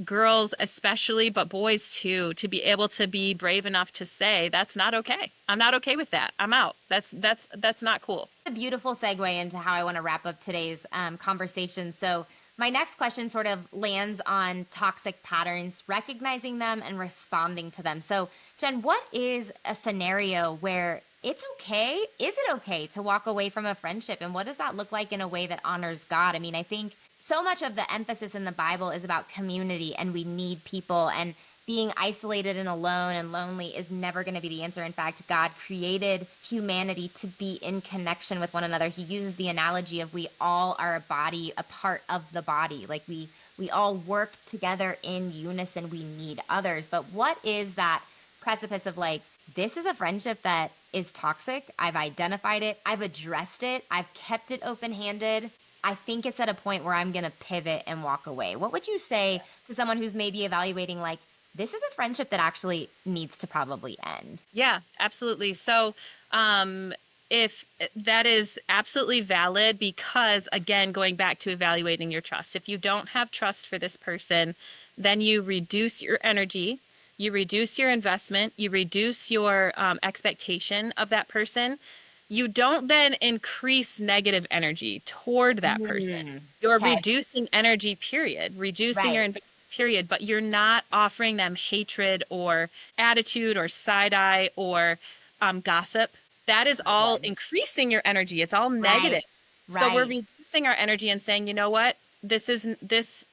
C: girls especially, but boys too, to be able to be brave enough to say, that's not okay. I'm not okay with that. I'm out. That's not cool.
B: A beautiful segue into how I want to wrap up today's conversation. So my next question sort of lands on toxic patterns, recognizing them and responding to them. So Jen, what is a scenario where it's okay? Is it okay to walk away from a friendship? And what does that look like in a way that honors God? I mean, I think so much of the emphasis in the Bible is about community, and we need people, and being isolated and alone and lonely is never going to be the answer. In fact, God created humanity to be in connection with one another. He uses the analogy of we all are a body, a part of the body. Like we all work together in unison. We need others. But what is that precipice of like, this is a friendship that is toxic. I've identified it. I've addressed it. I've kept it open-handed. I think it's at a point where I'm going to pivot and walk away. What would you say to someone who's maybe evaluating like, this is a friendship that actually needs to probably end?
C: Yeah, absolutely. So, if that is absolutely valid, because again, going back to evaluating your trust, if you don't have trust for this person, then you reduce your energy, you reduce your investment, you reduce your expectation of that person. You don't then increase negative energy toward that person.
B: Mm,
C: You're
B: okay.
C: reducing energy, period, reducing your
B: Right.
C: investment, period, but you're not offering them hatred or attitude or side eye or gossip. That is
B: So
C: all
B: good.
C: increasing your energy. It's all
B: Right.
C: negative. So we're
B: Right.
C: reducing our energy and saying, you know what? This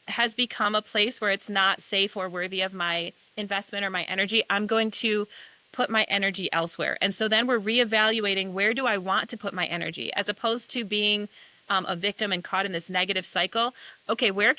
C: has become a place where it's not safe or worthy of my investment or my energy. I'm going to put my energy elsewhere. And so then we're reevaluating, where do I want to put my energy, as opposed to being a victim and caught in this negative cycle. Okay, where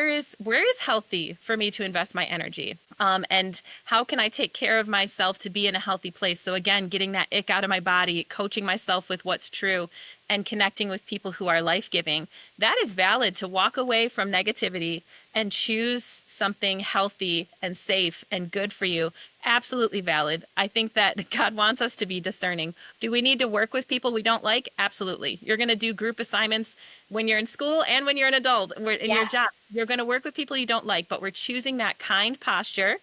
C: is healthy for me to invest my energy? And how can I take care of myself to be in a healthy place? So again, getting that ick out of my body, coaching myself with what's true, and connecting with people who are life-giving. That is valid, to walk away from negativity and choose something healthy and safe and good for you. Absolutely valid. I think that God wants us to be discerning. Do we need to work with people we don't like? Absolutely. You're going to do group assignments when you're in school and when you're an adult in your
B: Yeah.
C: job. You're going to work with people you don't like, but we're choosing that kind posture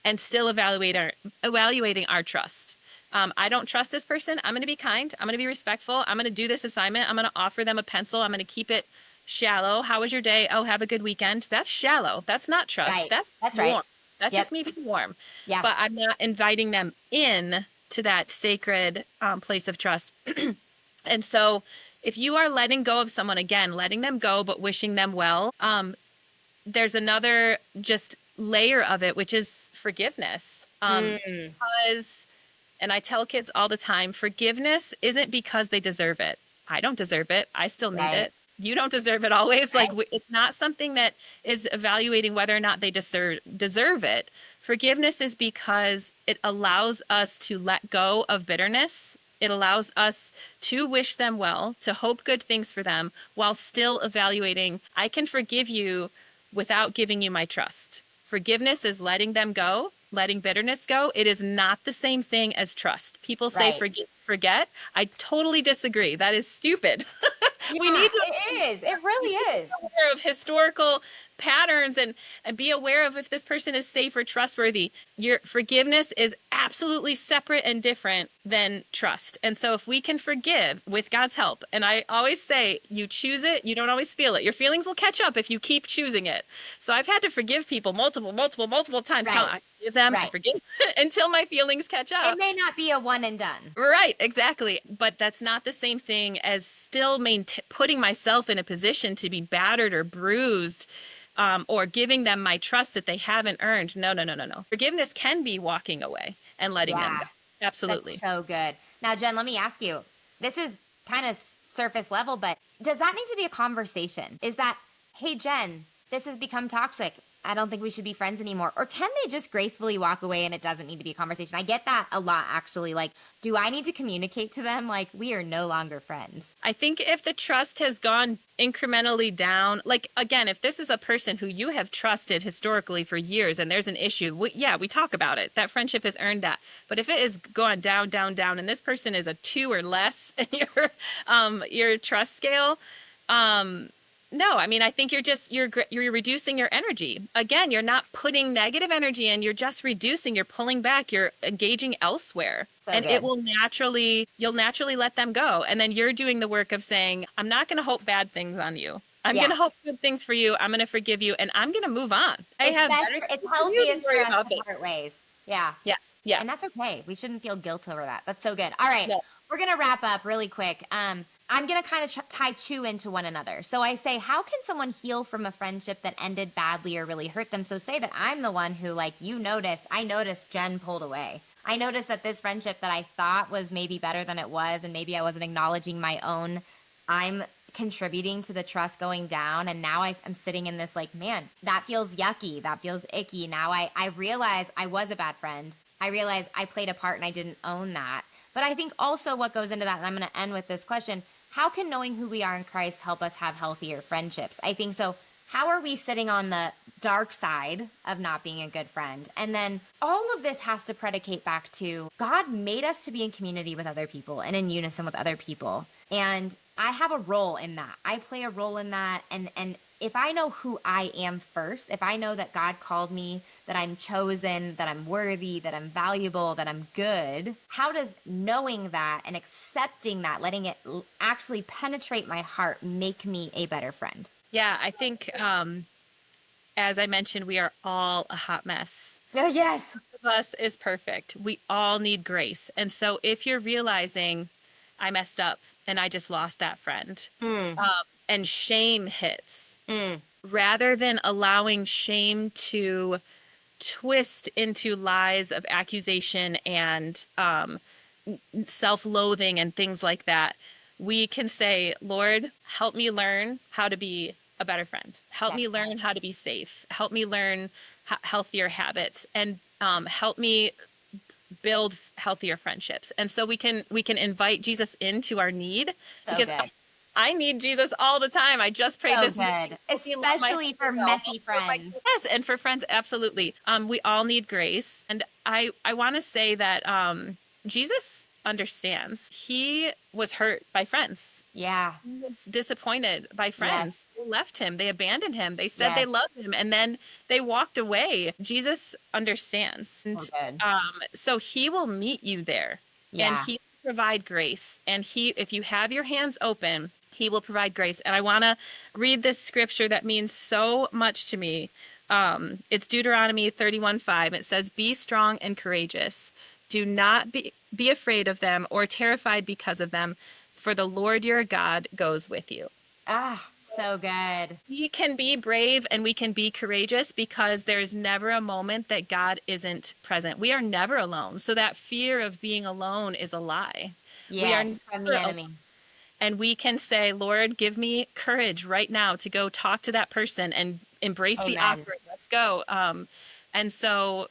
C: and still evaluating our trust. I don't trust this person. I'm going to be kind. I'm going to be respectful. I'm going to do this assignment. I'm going to offer them a pencil. I'm going to keep it shallow. How was your day? Oh, have a good weekend. That's shallow. That's not trust.
B: Right.
C: That's
B: That's right.
C: warm. That's
B: Yep.
C: just me being warm.
B: Yeah.
C: But I'm not inviting them in to that sacred place of trust. And so if you are letting go of someone, again, letting them go, but wishing them well, there's another just layer of it, which is forgiveness.
B: Mm,
C: Because, and I tell kids all the time, forgiveness isn't because they deserve it. I don't deserve it. I still need
B: right.
C: it. You don't deserve it always. Like,
B: Right.
C: it's not something that is evaluating whether or not they deserve it. Forgiveness is because it allows us to let go of bitterness. It allows us to wish them well, to hope good things for them, while still evaluating, I can forgive you without giving you my trust. Forgiveness is letting them go, letting bitterness go. It is not the same thing as trust. People say
B: Right.
C: forget. I totally disagree. That is stupid. We
B: Yeah,
C: need to
B: it is. It really is.
C: be aware of historical patterns and be aware of if this person is safe or trustworthy. Your forgiveness is absolutely separate and different than trust. And so if we can forgive with God's help, and I always say, you choose it, you don't always feel it. Your feelings will catch up if you keep choosing it. So I've had to forgive people multiple times.
B: Right.
C: I forgive them, I
B: Right.
C: forgive until my feelings catch
B: It
C: up.
B: may not be a one and done.
C: Right, exactly. But that's not the same thing as still putting myself in a position to be battered or bruised, or giving them my trust that they haven't earned. No, no, no, no, no. Forgiveness can be walking away and letting them
B: Yeah.
C: go.
B: That's
C: Absolutely.
B: so good. Now, Jen, let me ask you. This is kind of surface level, but does that need to be a conversation? Is that, hey, Jen, this has become toxic. I don't think we should be friends anymore. Or can they just gracefully walk away and it doesn't need to be a conversation? I get that a lot, actually. Like, do I need to communicate to them, like, we are no longer friends?
C: I think if the trust has gone incrementally down, like again, if this is a person who you have trusted historically for years and there's an issue, we talk about it. That friendship has earned that. But if it is gone down, and this person is a 2 or less in your trust scale, no, I mean, I think you're reducing your energy. Again, you're not putting negative energy in, you're just reducing, you're pulling back, you're engaging elsewhere.
B: So
C: And it
B: good.
C: will you'll naturally let them go. And then you're doing the work of saying, I'm not going to hope bad things on you. I'm going
B: Yeah.
C: to hope good things for you. I'm going to forgive you and I'm going to move on. I
B: It's
C: have
B: best
C: better
B: for, it's
C: things to do than
B: healthiest for
C: worry
B: us
C: about
B: to
C: this.
B: part ways. Yeah.
C: Yes. Yeah.
B: And that's okay. We shouldn't feel guilt over that. That's so good. All right.
C: Yeah.
B: We're going to wrap up really quick. I'm going to kind of tie two into one another. So I say, how can someone heal from a friendship that ended badly or really hurt them? So say that I'm the one who, like, I noticed Jen pulled away. I noticed that this friendship that I thought was maybe better than it was, and maybe I wasn't acknowledging my own, I'm contributing to the trust going down. And now I'm sitting in this, like, man, that feels yucky. That feels icky. Now I realize I was a bad friend. I realize I played a part and I didn't own that. But I think also what goes into that, and I'm going to end with this question, how can knowing who we are in Christ help us have healthier friendships? I think so. how are we sitting on the dark side of not being a good friend? And then all of this has to predicate back to God made us to be in community with other people and in unison with other people. And I have a role in that. I play a role in that. And if I know who I am first, if I know that God called me, that I'm chosen, that I'm worthy, that I'm valuable, that I'm good, how does knowing that and accepting that, letting it actually penetrate my heart, make me a better friend?
C: Yeah, I think as I mentioned, we are all a hot mess.
B: Oh, yes.
C: None of us is perfect. We all need grace. And so if you're realizing I messed up and I just lost that friend,
B: Mm,
C: and shame hits,
B: mm.
C: rather than allowing shame to twist into lies of accusation and self-loathing and things like that, we can say, Lord, help me learn how to be a better friend. Help
B: Yes.
C: me learn how to be safe. Help me learn healthier habits, and help me build healthier friendships. And so we can invite Jesus into our need,
B: So
C: because
B: good.
C: I need Jesus all the time. I just prayed
B: So
C: this morning.
B: good.
C: Help me love my
B: Especially for
C: self.
B: messy friends.
C: Yes, and for friends, absolutely. We all need grace, and I want to say that Jesus understands. He was hurt by friends.
B: Yeah.
C: He was disappointed by
B: Yes.
C: friends. They left him. They abandoned him. They said they
B: Yes.
C: loved him, and then they walked away. Jesus understands, and
B: So good.
C: so he will meet you there, and
B: Yeah.
C: he will provide grace. And if you have your hands open, he will provide grace. And I want to read this scripture that means so much to me. It's Deuteronomy 31:5. It says, "Be strong and courageous. Do not be afraid of them or terrified because of them, for the Lord your God goes with you."
B: Ah, so good.
C: We can be brave and we can be courageous because there's never a moment that God isn't present. We are never alone. So that fear of being alone is a lie. We are
B: Yes, from the
C: never alone.
B: enemy.
C: And we can say, Lord, give me courage right now to go talk to that person and embrace the
B: Amen.
C: awkward. Let's go. And so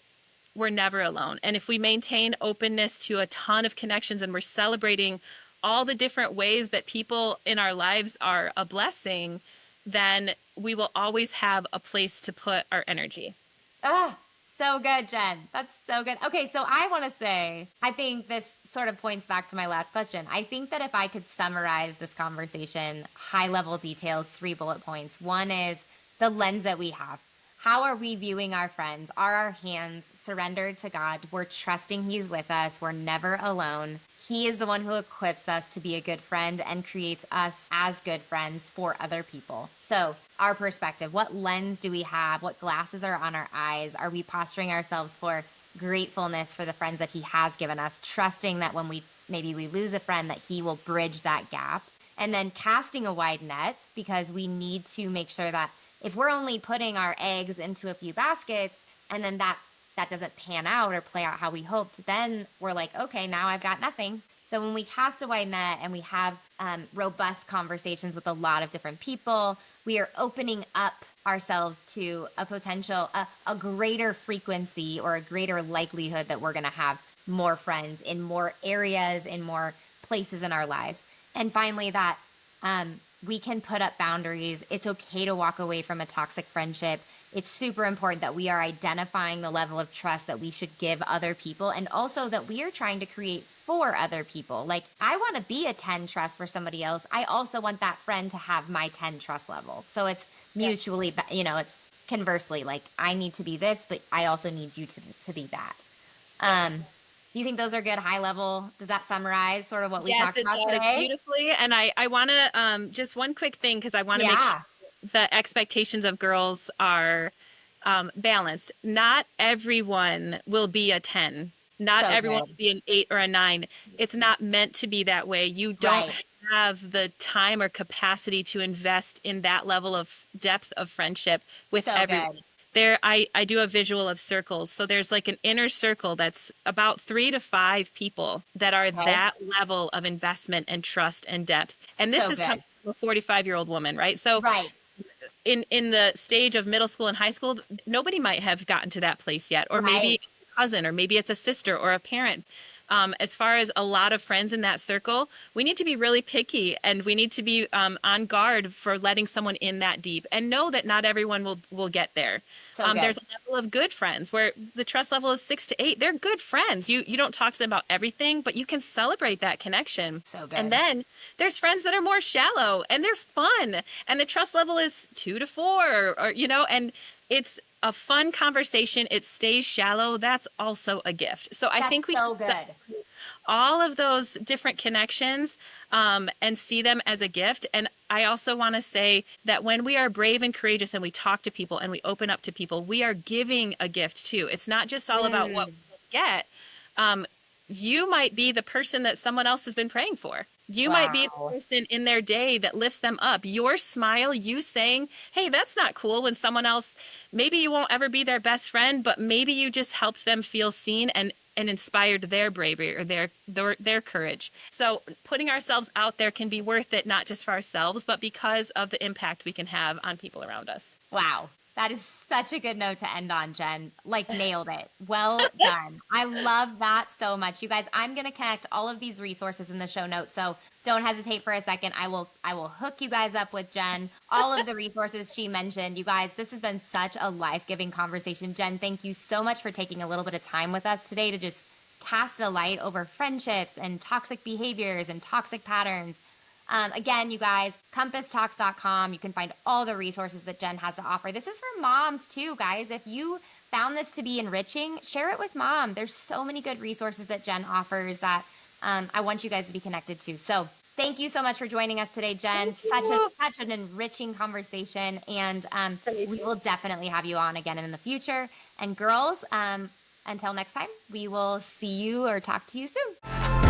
C: we're never alone. And if we maintain openness to a ton of connections and we're celebrating all the different ways that people in our lives are a blessing, then we will always have a place to put our energy.
B: Ah, so good, Jen. That's so good. Okay, so I want to say, I think this sort of points back to my last question. I think that if I could summarize this conversation, high level details, 3 bullet points. One is the lens that we have. How are we viewing our friends? Are our hands surrendered to God? We're trusting He's with us. We're never alone. He is the one who equips us to be a good friend and creates us as good friends for other people. So, our perspective, what lens do we have? What glasses are on our eyes? Are we posturing ourselves for gratefulness for the friends that He has given us, trusting that when maybe we lose a friend, that He will bridge that gap? And then casting a wide net, because we need to make sure that if we're only putting our eggs into a few baskets and then that doesn't pan out or play out how we hoped, then we're like, okay, now I've got nothing. So when we cast a wide net and we have robust conversations with a lot of different people, we are opening up ourselves to a potential, a greater frequency or a greater likelihood that we're going to have more friends in more areas, in more places in our lives. And finally, that we can put up boundaries. It's okay to walk away from a toxic friendship. It's super important that we are identifying the level of trust that we should give other people, and also that we are trying to create for other people. Like, I want to be a 10 trust for somebody else. I also want that friend to have my 10 trust level. So it's mutually, it's conversely, like, I need to be this, but I also need you to be that.
C: Yes.
B: Do you think those are good high level? Does that summarize sort of what we
C: Yes,
B: talked
C: it
B: about
C: does
B: today?
C: beautifully. And I want to just one quick thing, because I want to make sure
B: Yeah.
C: the expectations of girls are balanced. Not everyone will be a 10. Not
B: So
C: everyone will
B: good.
C: be an 8 or a 9. It's not meant to be that way. You don't
B: Right.
C: have the time or capacity to invest in that level of depth of friendship with
B: So
C: everyone.
B: good.
C: I do a visual of circles. So there's like an inner circle that's about 3 to 5 people that are
B: Okay.
C: that level of investment and trust and depth. And this
B: So
C: is coming
B: good.
C: from a 45-year-old woman, right? So
B: Right.
C: in the stage of middle school and high school, nobody might have gotten to that place yet, or maybe
B: Right.
C: it's a cousin, or maybe it's a sister or a parent. As far as a lot of friends in that circle, we need to be really picky, and we need to be on guard for letting someone in that deep, and know that not everyone will get there.
B: So
C: There's
B: good.
C: a level of good friends where the trust level is 6 to 8. They're good friends. You don't talk to them about everything, but you can celebrate that connection.
B: So
C: And
B: good.
C: then there's friends that are more shallow and they're fun, and the trust level is 2 to 4, or and it's a fun conversation. It stays shallow. That's also a gift. So I
B: That's
C: think we
B: so
C: can set
B: good.
C: all of those different connections, and see them as a gift. And I also want to say that when we are brave and courageous and we talk to people and we open up to people, we are giving a gift too. It's not just all about what
B: Mm,
C: we get. Um, you might be the person that someone else has been praying for. You might be the
B: wow.
C: person in their day that lifts them up. Your smile, you saying, hey, that's not cool, when someone else, maybe you won't ever be their best friend, but maybe you just helped them feel seen and inspired their bravery or their courage. So putting ourselves out there can be worth it, not just for ourselves, but because of the impact we can have on people around us.
B: Wow. That is such a good note to end on, Jen. Like, nailed it. Well done. I love that so much. You guys, I'm going to connect all of these resources in the show notes. So don't hesitate for a second. I will hook you guys up with Jen, all of the resources she mentioned. You guys, this has been such a life-giving conversation. Jen, thank you so much for taking a little bit of time with us today to just cast a light over friendships and toxic behaviors and toxic patterns. Again, you guys, compasstalks.com. You can find all the resources that Jen has to offer. This is for moms too, guys. If you found this to be enriching, share it with mom. There's so many good resources that Jen offers that I want you guys to be connected to. So thank you so much for joining us today, Jen.
C: Thank you.
B: Such an enriching conversation, and
C: Thank
B: we
C: you.
B: will definitely have you on again in the future. And girls, until next time, we will see you or talk to you soon.